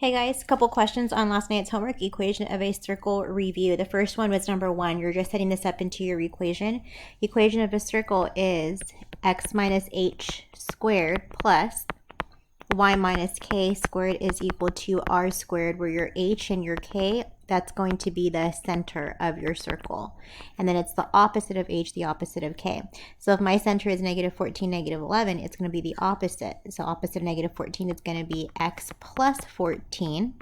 Hey guys, a couple questions on last night's homework equation of a circle review. The first one was number 1. You're just setting this up into your equation. Equation of a circle is x minus h squared plus y minus k squared is equal to r squared, where your h and your k, that's going to be the center of your circle. And then it's the opposite of h, the opposite of k. So if my center is negative 14, negative 11, it's going to be the opposite. So opposite of negative 14 is going to be x plus 14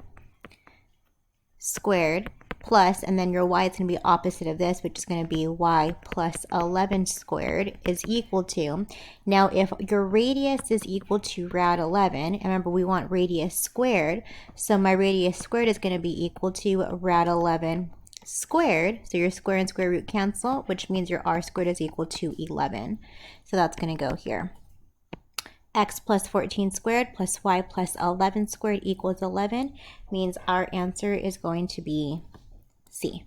squared plus, and then your y is going to be opposite of this, which is going to be y plus 11 squared is equal to, now if your radius is equal to rad 11, and remember we want radius squared, so my radius squared is going to be equal to rad 11 squared, so your square and square root cancel, which means your r squared is equal to 11. So that's going to go here. X plus 14 squared plus y plus 11 squared equals 11 means our answer is going to be C.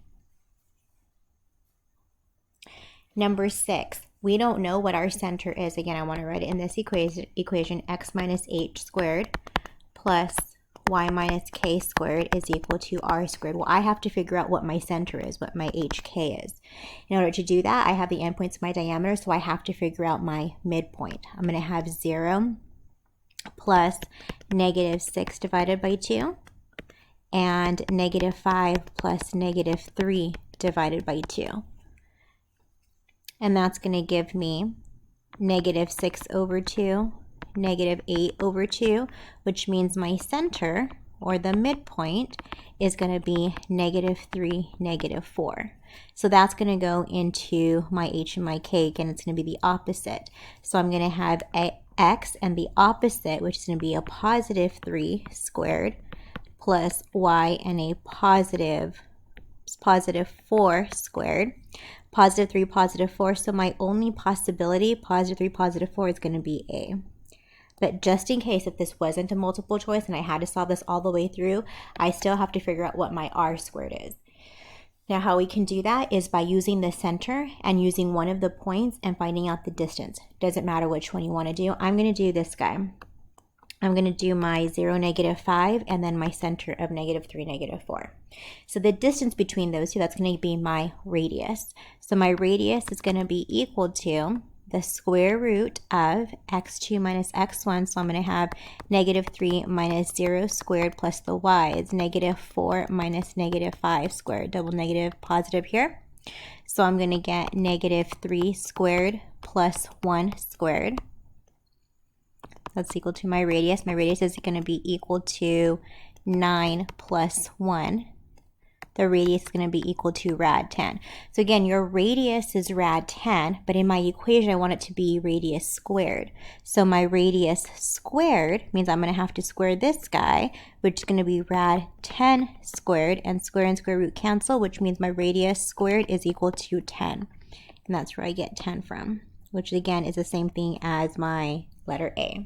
Number 6, we don't know what our center is. Again, I want to write it in this equation x minus h squared plus y minus k squared is equal to r squared. Well, I have to figure out what my center is, what my hk is. In order to do that, I have the endpoints of my diameter, so I have to figure out my midpoint. I'm going to have 0 plus negative 6 divided by 2. And negative 5 plus negative 3 divided by 2. And that's going to give me negative 6 over 2, negative 8 over 2, which means my center, or the midpoint, is going to be negative 3, negative 4. So that's going to go into my h and my k, and it's going to be the opposite. So I'm going to have x and the opposite, which is going to be a positive 3 squared, plus y and a positive 4 squared, positive 3, positive 4. So my only possibility, positive 3, positive 4, is going to be A. But just in case if this wasn't a multiple choice and I had to solve this all the way through, I still have to figure out what my r squared is. Now how we can do that is by using the center and using one of the points and finding out the distance. Doesn't matter which one you want to do. I'm going to do this guy. I'm going to do my 0, negative 5, and then my center of negative 3, negative 4. So the distance between those two, that's going to be my radius. So my radius is going to be equal to the square root of x2 minus x1. So I'm going to have negative 3 minus 0 squared plus the y is negative 4 minus negative 5 squared. Double negative positive here. So I'm going to get negative 3 squared plus 1 squared. That's equal to my radius. My radius is going to be equal to 9 plus 1. The radius is going to be equal to rad 10. So again, your radius is rad 10, but in my equation, I want it to be radius squared. So my radius squared means I'm going to have to square this guy, which is going to be rad 10 squared, and square root cancel, which means my radius squared is equal to 10. And that's where I get 10 from, which again is the same thing as my letter A.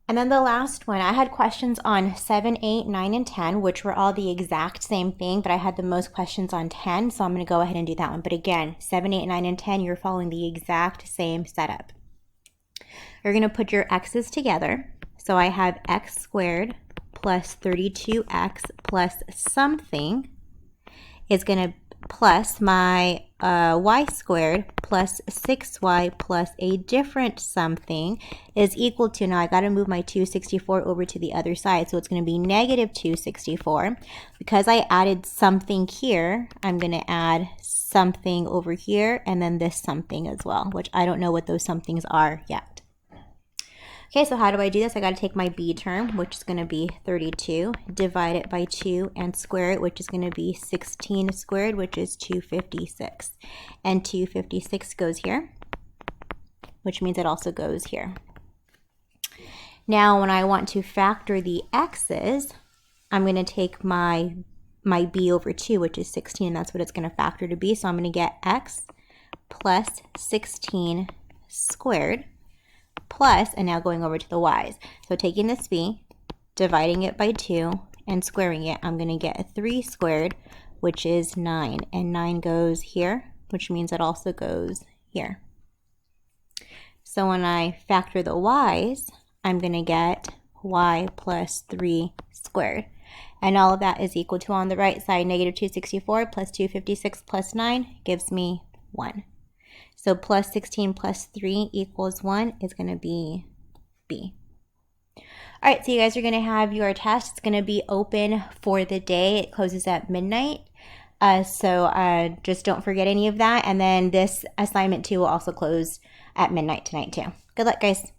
And then the last one, I had questions on 7, 8, 9, and 10, which were all the exact same thing, but I had the most questions on 10, so I'm going to go ahead and do that one. But again, 7, 8, 9, and 10, you're following the exact same setup. You're going to put your x's together. So I have x squared plus 32x plus something is going to plus my y squared plus 6y plus a different something is equal to, now I got to move my 264 over to the other side, so it's going to be negative 264. Because I added something here, I'm going to add something over here and then this something as well, which I don't know what those somethings are yet. Okay, so how do I do this? I got to take my b term, which is going to be 32, divide it by 2, and square it, which is going to be 16 squared, which is 256. And 256 goes here, which means it also goes here. Now, when I want to factor the x's, I'm going to take my b over 2, which is 16, and that's what it's going to factor to be. So I'm going to get x plus 16 squared plus, and now going over to the y's. So taking this b, dividing it by 2, and squaring it, I'm going to get 3 squared, which is 9. And 9 goes here, which means it also goes here. So when I factor the y's, I'm going to get y plus 3 squared. And all of that is equal to, on the right side, negative 264 plus 256 plus 9 gives me 1. So plus 16 plus 3 equals 1 is going to be B. All right, so you guys are going to have your test. It's going to be open for the day. It closes at midnight. So just don't forget any of that. And then this assignment 2 will also close at midnight tonight too. Good luck, guys.